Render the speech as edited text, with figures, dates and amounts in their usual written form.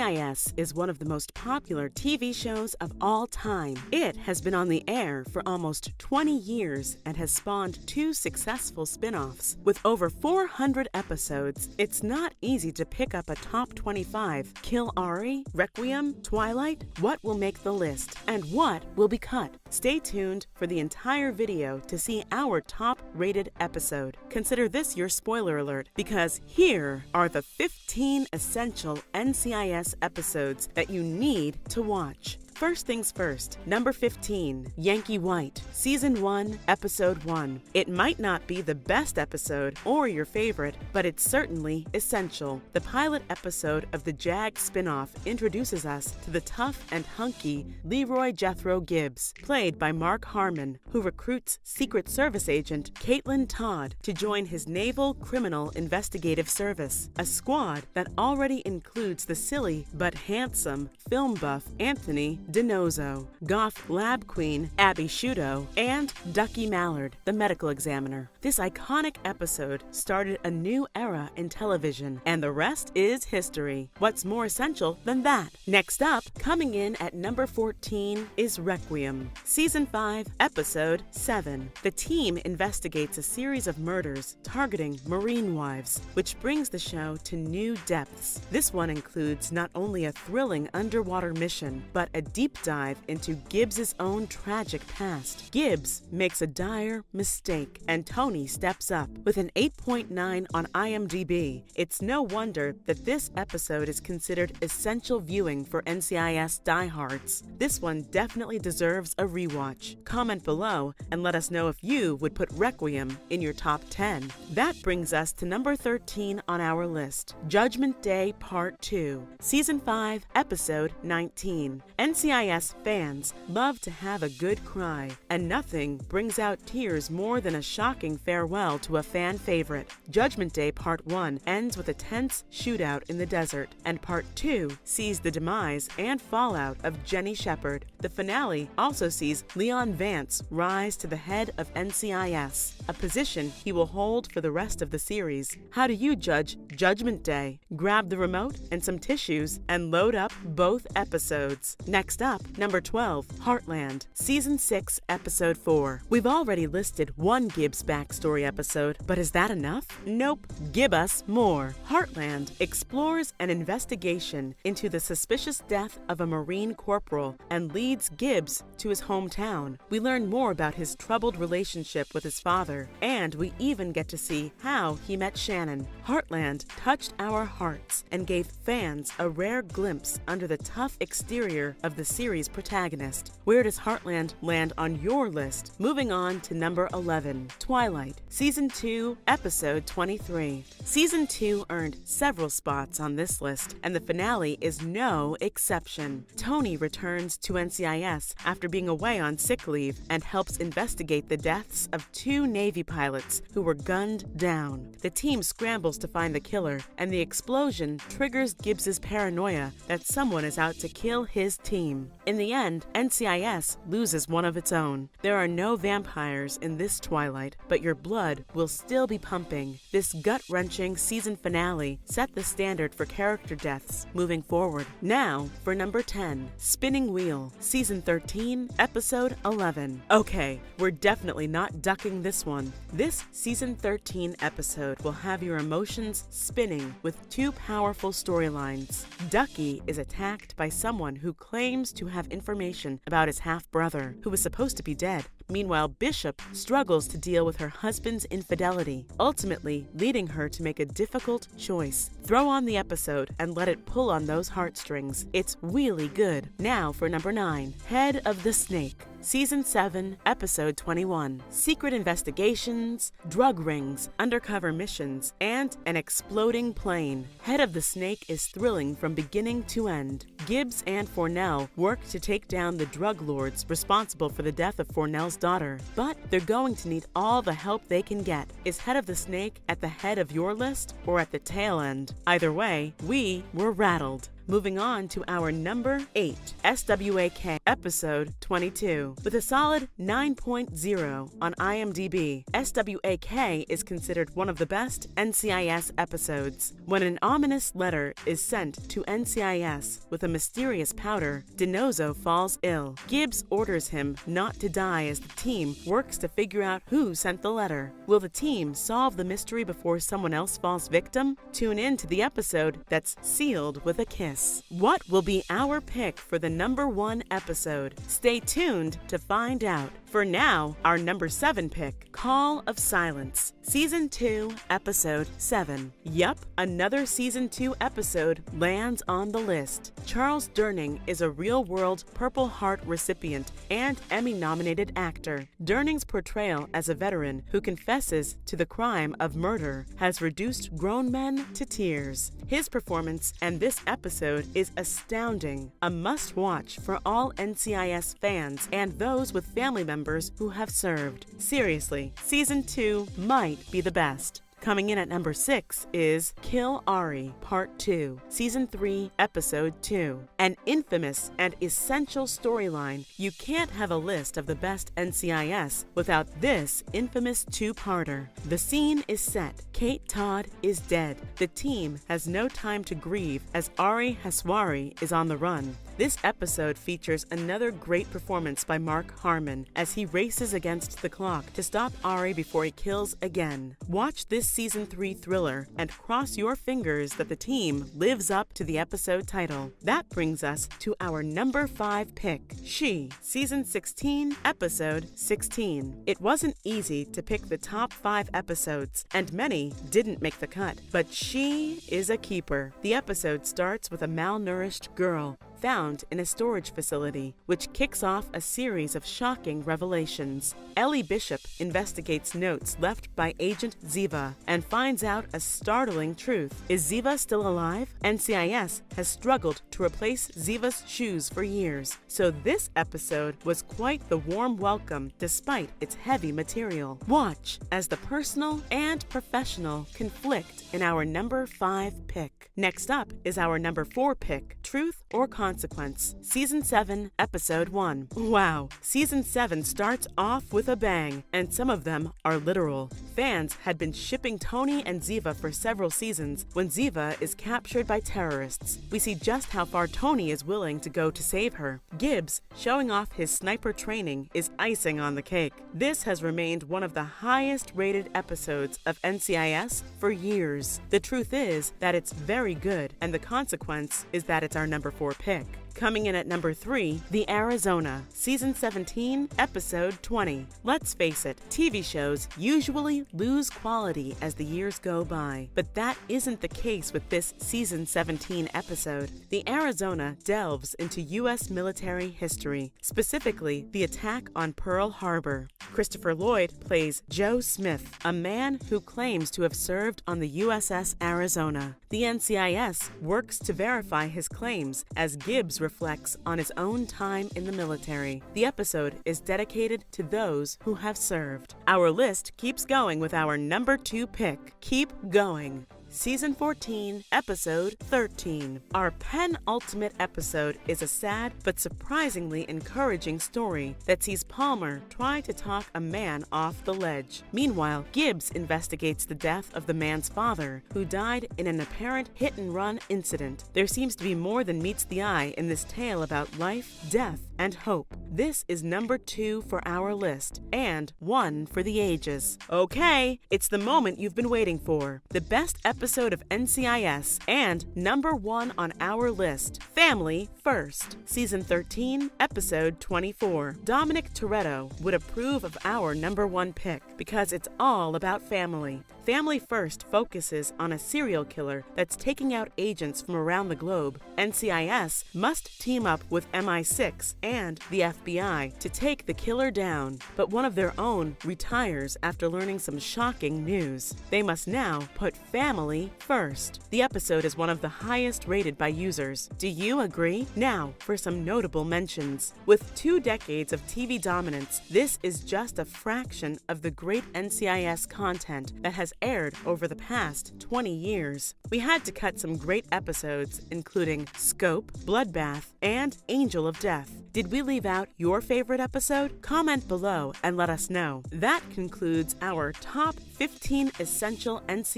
NCIS is one of the most popular TV shows of all time. It has been on the air for almost 20 years and has spawned 2 successful spin-offs. With over 400 episodes, it's not easy to pick up a top 25. Kill Ari, Requiem, Twilight? What will make the list? And what will be cut? Stay tuned for the entire video to see our top-rated episode. Consider this your spoiler alert, because here are the 15 essential NCIS episodes that you need to watch. First things first, number 15, Yankee White, Season 1, Episode 1. It might not be the best episode or your favorite, but it's certainly essential. The pilot episode of the JAG spinoff introduces us to the tough and hunky Leroy Jethro Gibbs, played by Mark Harmon, who recruits Secret Service agent Caitlin Todd to join his Naval Criminal Investigative Service, a squad that already includes the silly but handsome film buff Anthony DiNozzo, goth lab queen Abby Shudo, and Ducky Mallard, the medical examiner. This iconic episode started a new era in television, and the rest is history. What's more essential than that? Next up, coming in at number 14, is Requiem, Season 5, Episode 7. The team investigates a series of murders targeting Marine wives, which brings the show to new depths. This one includes not only a thrilling underwater mission, but a deep dive into Gibbs' own tragic past. Gibbs makes a dire mistake, and Tony steps up. With an 8.9 on IMDb, it's no wonder that this episode is considered essential viewing for NCIS diehards. This one definitely deserves a rewatch. Comment below and let us know if you would put Requiem in your top 10. That brings us to number 13 on our list, Judgment Day Part 2, Season 5, Episode 19. NCIS fans love to have a good cry, and nothing brings out tears more than a shocking farewell to a fan favorite. Judgment Day Part 1 ends with a tense shootout in the desert, and Part 2 sees the demise and fallout of Jenny Shepard. The finale also sees Leon Vance rise to the head of NCIS, a position he will hold for the rest of the series. How do you judge Judgment Day? Grab the remote and some tissues and load up both episodes. Next up, number 12, Heartland, Season 6, Episode 4. We've already listed one Gibbs backstory episode, but is that enough? Nope. Give us more. Heartland explores an investigation into the suspicious death of a Marine corporal and leads Gibbs to his hometown. We learn more about his troubled relationship with his father, and we even get to see how he met Shannon. Heartland touched our hearts and gave fans a rare glimpse under the tough exterior of the series protagonist. Where does Heartland land on your list? Moving on to number 11, Twilight, Season 2, Episode 23. Season 2 earned several spots on this list, and the finale is no exception. Tony returns to NCIS after being away on sick leave and helps investigate the deaths of 2 Navy pilots who were gunned down. The team scrambles to find the killer, and the explosion triggers Gibbs' paranoia that someone is out to kill his team. In the end, NCIS loses one of its own. There are no vampires in this Twilight, but your blood will still be pumping. This gut-wrenching season finale set the standard for character deaths moving forward. Now, for number 10, Spinning Wheel, Season 13, Episode 11. Okay, we're definitely not ducking this one. This Season 13 episode will have your emotions spinning with 2 powerful storylines. Ducky is attacked by someone who claims to have information about his half-brother, who was supposed to be dead. Meanwhile, Bishop struggles to deal with her husband's infidelity, ultimately leading her to make a difficult choice. Throw on the episode and let it pull on those heartstrings. It's really good. Now for number 9, Head of the Snake, Season 7, Episode 21. Secret investigations, drug rings, undercover missions, and an exploding plane. Head of the Snake is thrilling from beginning to end. Gibbs and Fornell work to take down the drug lords responsible for the death of Fornell's daughter, but they're going to need all the help they can get. Is Head of the Snake at the head of your list or at the tail end? Either way, we were rattled. Moving on to our number 8, SWAK, episode 22. With a solid 9.0 on IMDb, SWAK is considered one of the best NCIS episodes. When an ominous letter is sent to NCIS with a mysterious powder, DiNozzo falls ill. Gibbs orders him not to die as the team works to figure out who sent the letter. Will the team solve the mystery before someone else falls victim? Tune in to the episode that's sealed with a kiss. What will be our pick for the number 1 episode? Stay tuned to find out. For now, our number 7 pick, Call of Silence, Season 2, Episode 7. Yup, another Season 2 episode lands on the list. Charles Durning is a real-world Purple Heart recipient and Emmy-nominated actor. Durning's portrayal as a veteran who confesses to the crime of murder has reduced grown men to tears. His performance and this episode is astounding, a must-watch for all NCIS fans and those with family members who have served. Seriously, Season 2 might be the best. Coming in at number 6 is Kill Ari, Part 2, Season 3, Episode 2. An infamous and essential storyline. You can't have a list of the best NCIS without this infamous two-parter. The scene is set. Kate Todd is dead. The team has no time to grieve as Ari Haswari is on the run. This episode features another great performance by Mark Harmon as he races against the clock to stop Ari before he kills again. Watch this Season 3 thriller and cross your fingers that the team lives up to the episode title. That brings us to our number 5 pick, She, Season 16, Episode 16. It wasn't easy to pick the top 5 episodes, and many didn't make the cut, but She is a keeper. The episode starts with a malnourished girl found in a storage facility, which kicks off a series of shocking revelations. Ellie Bishop investigates notes left by Agent Ziva and finds out a startling truth. Is Ziva still alive? NCIS has struggled to replace Ziva's shoes for years, so this episode was quite the warm welcome despite its heavy material. Watch as the personal and professional conflict in our number 5 pick. Next up is our number 4 pick, Truth or Consequence, Season 7, Episode 1. Wow, Season 7 starts off with a bang, and some of them are literal. Fans had been shipping Tony and Ziva for several seasons when Ziva is captured by terrorists. We see just how far Tony is willing to go to save her. Gibbs, showing off his sniper training, is icing on the cake. This has remained one of the highest rated episodes of NCIS for years. The truth is that it's very good, and the consequence is that it's our number 4 pick. Coming in at number 3, The Arizona, Season 17, Episode 20. Let's face it, TV shows usually lose quality as the years go by, but that isn't the case with this Season 17 episode. The Arizona delves into U.S. military history, specifically the attack on Pearl Harbor. Christopher Lloyd plays Joe Smith, a man who claims to have served on the USS Arizona. The NCIS works to verify his claims as Gibbs reflects on his own time in the military. The episode is dedicated to those who have served. Our list keeps going with our number 2 pick, Keep Going, Season 14, Episode 13. Our penultimate episode is a sad but surprisingly encouraging story that sees Palmer try to talk a man off the ledge. Meanwhile, Gibbs investigates the death of the man's father, who died in an apparent hit-and-run incident. There seems to be more than meets the eye in this tale about life, death, and hope. This is number 2 for our list, and 1 for the ages. Okay, it's the moment you've been waiting for. The best episode of NCIS, and number 1 on our list, Family First, Season 13, Episode 24. Dominic Toretto would approve of our number 1 pick because it's all about family. Family First focuses on a serial killer that's taking out agents from around the globe. NCIS must team up with MI6 and the FBI to take the killer down, but one of their own retires after learning some shocking news. They must now put family first. The episode is one of the highest rated by users. Do you agree? Now for some notable mentions. With 2 decades of TV dominance, this is just a fraction of the great NCIS content that has aired over the past 20 years. We had to cut some great episodes, including Scope, Bloodbath, and Angel of Death. Did we leave out your favorite episode? Comment below and let us know. That concludes our top 15 essential NCIS